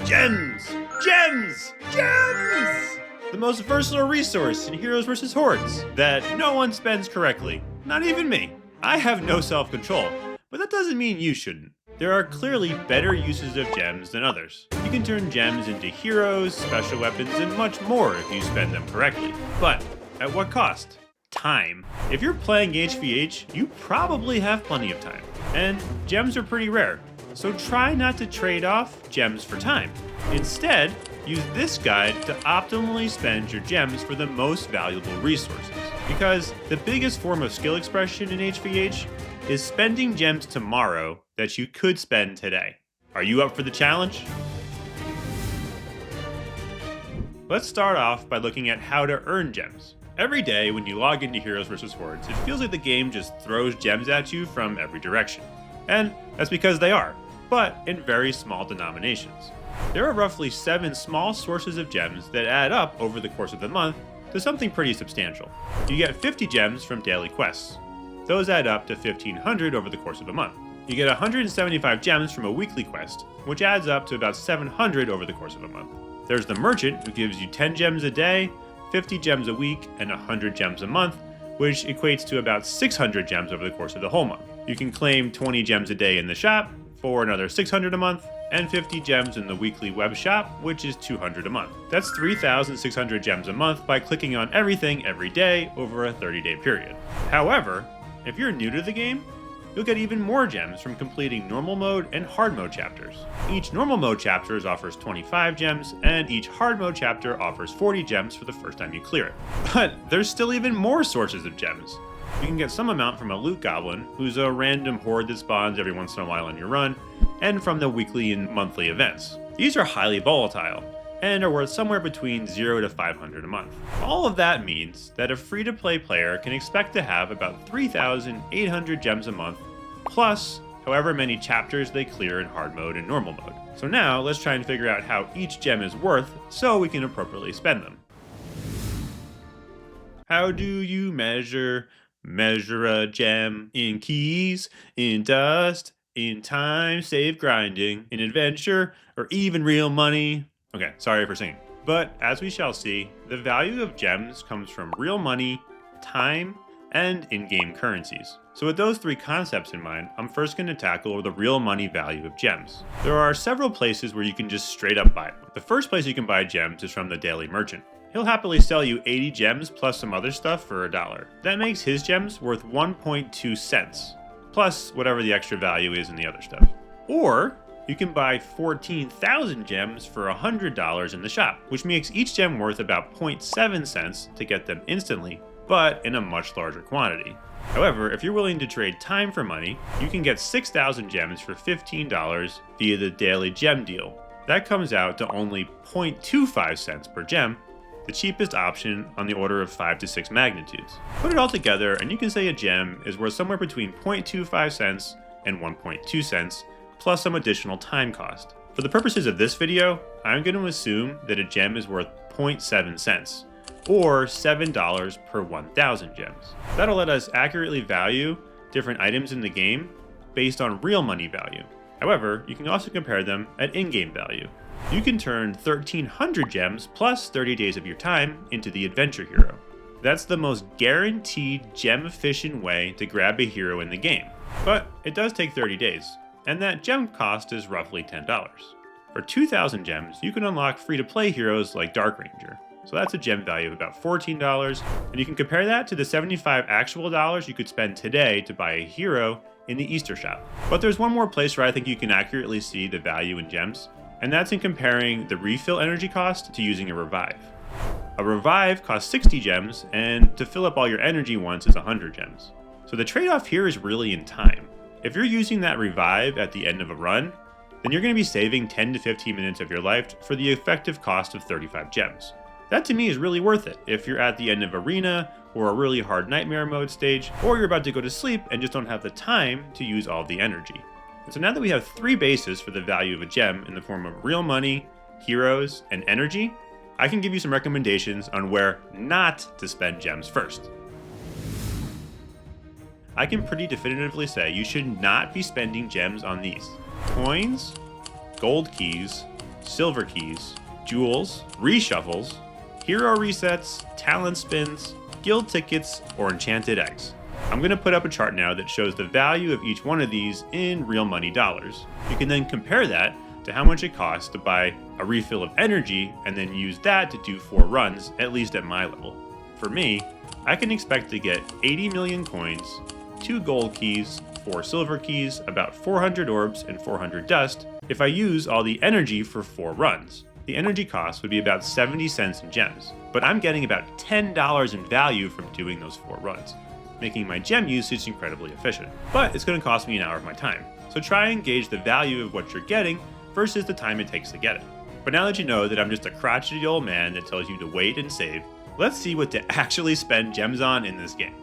Gems! Gems! Gems! The most versatile resource in Heroes vs. Hordes that no one spends correctly. Not even me. I have no self-control, but that doesn't mean you shouldn't. There are clearly better uses of gems than others. You can turn gems into heroes, special weapons, and much more if you spend them correctly. But at what cost? Time. If you're playing HVH, you probably have plenty of time. And gems are pretty rare, so try not to trade off gems for time. Instead, use this guide to optimally spend your gems for the most valuable resources. Because the biggest form of skill expression in HVH is spending gems tomorrow that you could spend today. Are you up for the challenge? Let's start off by looking at how to earn gems. Every day when you log into Heroes vs. Hordes, it feels like the game just throws gems at you from every direction. And that's because they are, but in very small denominations. There are roughly 7 small sources of gems that add up over the course of the month to something pretty substantial. You get 50 gems from daily quests. Those add up to 1,500 over the course of a month. You get 175 gems from a weekly quest, which adds up to about 700 over the course of a month. There's the merchant, who gives you 10 gems a day, 50 gems a week, and 100 gems a month, which equates to about 600 gems over the course of the whole month. You can claim 20 gems a day in the shop for another 600 a month, and 50 gems in the weekly web shop, which is 200 a month. That's 3,600 gems a month by clicking on everything every day over a 30-day period. However, if you're new to the game, you'll get even more gems from completing normal mode and hard mode chapters. Each normal mode chapter offers 25 gems, and each hard mode chapter offers 40 gems for the first time you clear it. But there's still even more sources of gems. You can get some amount from a loot goblin, who's a random horde that spawns every once in a while on your run, and from the weekly and monthly events. These are highly volatile, and are worth somewhere between 0 to 500 a month. All of that means that a free-to-play player can expect to have about 3,800 gems a month, plus however many chapters they clear in hard mode and normal mode. So now let's try and figure out how each gem is worth so we can appropriately spend them. How do you measure a gem? In keys, in dust, in time, save grinding, in adventure, or even real money? Okay, sorry for singing. But as we shall see, the value of gems comes from real money, time, and in-game currencies. So with those 3 concepts in mind, I'm first going to tackle the real money value of gems. There are several places where you can just straight up buy them. The first place you can buy gems is from the daily merchant. He'll happily sell you 80 gems plus some other stuff for $1. That makes his gems worth 1.2 cents, plus whatever the extra value is in the other stuff. Or you can buy 14,000 gems for $100 in the shop, which makes each gem worth about 0.7 cents to get them instantly, but in a much larger quantity. However, if you're willing to trade time for money, you can get 6,000 gems for $15 via the daily gem deal. That comes out to only 0.25 cents per gem, the cheapest option on the order of 5 to 6 magnitudes. Put it all together and you can say a gem is worth somewhere between 0.25 cents and 1.2 cents, plus some additional time cost. For the purposes of this video, I'm going to assume that a gem is worth 0.7 cents, or $7 per 1,000 gems. That'll let us accurately value different items in the game based on real money value. However, you can also compare them at in-game value. You can turn 1,300 gems plus 30 days of your time into the adventure hero. That's the most guaranteed gem-efficient way to grab a hero in the game. But it does take 30 days, and that gem cost is roughly $10. For 2,000 gems, you can unlock free-to-play heroes like Dark Ranger. So that's a gem value of about $14, and you can compare that to the 75 actual dollars you could spend today to buy a hero in the Easter shop. But there's one more place where I think you can accurately see the value in gems, and that's in comparing the refill energy cost to using a revive. A revive costs 60 gems, and to fill up all your energy once is 100 gems. So the trade-off here is really in time. If you're using that revive at the end of a run, then you're going to be saving 10 to 15 minutes of your life for the effective cost of 35 gems. That to me is really worth it if you're at the end of arena or a really hard nightmare mode stage, or you're about to go to sleep and just don't have the time to use all the energy. And so now that we have 3 bases for the value of a gem in the form of real money, heroes, and energy, I can give you some recommendations on where not to spend gems first. I can pretty definitively say you should not be spending gems on these: coins, gold keys, silver keys, jewels, reshuffles, hero resets, talent spins, guild tickets, or enchanted eggs. I'm going to put up a chart now that shows the value of each one of these in real money dollars. You can then compare that to how much it costs to buy a refill of energy and then use that to do 4 runs, at least at my level. For me, I can expect to get 80 million coins, 2 gold keys, 4 silver keys, about 400 orbs, and 400 dust if I use all the energy for 4 runs. The energy cost would be about 70 cents in gems, but I'm getting about $10 in value from doing those 4 runs, making my gem usage incredibly efficient. But it's going to cost me an hour of my time, so try and gauge the value of what you're getting versus the time it takes to get it. But now that you know that I'm just a crotchety old man that tells you to wait and save, let's see what to actually spend gems on in this game.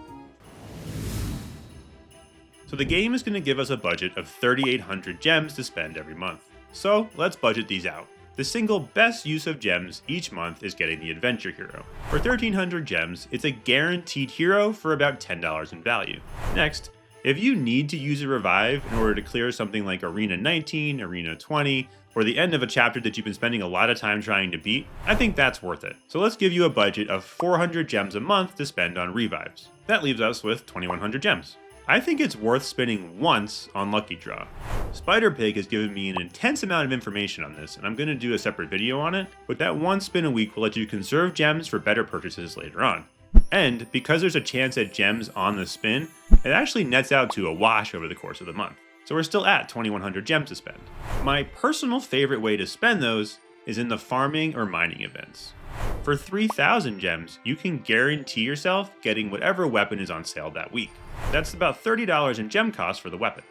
So the game is going to give us a budget of 3,800 gems to spend every month. So let's budget these out. The single best use of gems each month is getting the adventure hero. For 1,300 gems, it's a guaranteed hero for about $10 in value. Next, if you need to use a revive in order to clear something like Arena 19, Arena 20, or the end of a chapter that you've been spending a lot of time trying to beat, I think that's worth it. So let's give you a budget of 400 gems a month to spend on revives. That leaves us with 2,100 gems. I think it's worth spending once on Lucky Draw. Spider Pig has given me an intense amount of information on this, and I'm going to do a separate video on it, but that one spin a week will let you conserve gems for better purchases later on. And because there's a chance at gems on the spin, it actually nets out to a wash over the course of the month. So we're still at 2,100 gems to spend. My personal favorite way to spend those is in the farming or mining events. For 3,000 gems, you can guarantee yourself getting whatever weapon is on sale that week. That's about $30 in gem cost for the weapon.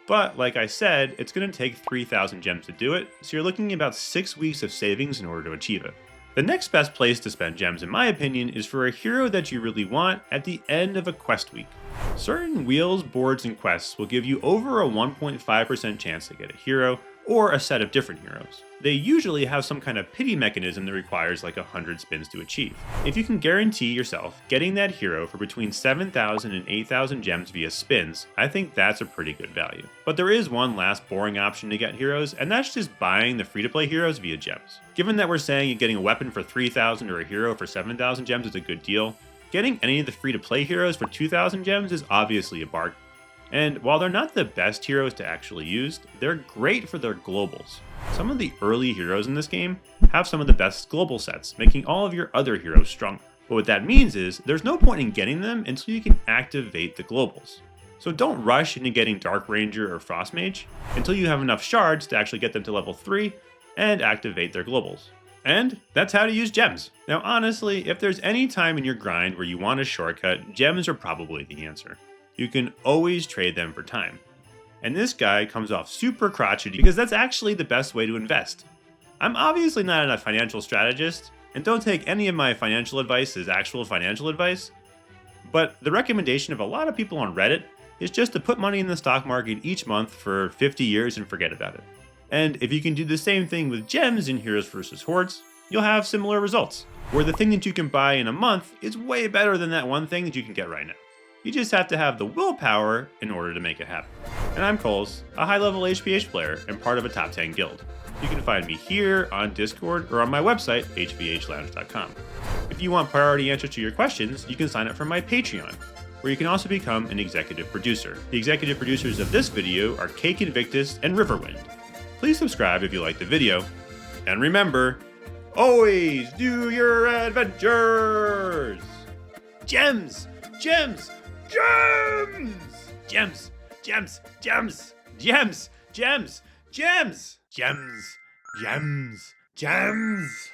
But like I said, it's going to take 3,000 gems to do it, so you're looking at about 6 weeks of savings in order to achieve it. The next best place to spend gems, in my opinion, is for a hero that you really want at the end of a quest week. Certain wheels, boards, and quests will give you over a 1.5% chance to get a hero, or a set of different heroes. They usually have some kind of pity mechanism that requires like 100 spins to achieve. If you can guarantee yourself getting that hero for between 7,000 and 8,000 gems via spins, I think that's a pretty good value. But there is one last boring option to get heroes, and that's just buying the free-to-play heroes via gems. Given that we're saying you're getting a weapon for 3,000 or a hero for 7,000 gems is a good deal, getting any of the free-to-play heroes for 2,000 gems is obviously a bargain. And while they're not the best heroes to actually use, they're great for their globals. Some of the early heroes in this game have some of the best global sets, making all of your other heroes stronger. But what that means is, there's no point in getting them until you can activate the globals. So don't rush into getting Dark Ranger or Frost Mage until you have enough shards to actually get them to level 3 and activate their globals. And that's how to use gems. Now honestly, if there's any time in your grind where you want a shortcut, gems are probably the answer. You can always trade them for time. And this guy comes off super crotchety because that's actually the best way to invest. I'm obviously not a financial strategist, and don't take any of my financial advice as actual financial advice, but the recommendation of a lot of people on Reddit is just to put money in the stock market each month for 50 years and forget about it. And if you can do the same thing with gems in Heroes vs. Hordes, you'll have similar results, where the thing that you can buy in a month is way better than that one thing that you can get right now. You just have to have the willpower in order to make it happen. And I'm Coles, a high-level HVH player and part of a top 10 guild. You can find me here on Discord or on my website, hvhlounge.com. If you want priority answers to your questions, you can sign up for my Patreon, where you can also become an executive producer. The executive producers of this video are Cake Invictus and Riverwind. Please subscribe if you like the video. And remember, always do your adventures! Gems! Gems! Gems! Gems! Gems! Gems! Gems! Gems! Gems! Gems! Gems! Gems!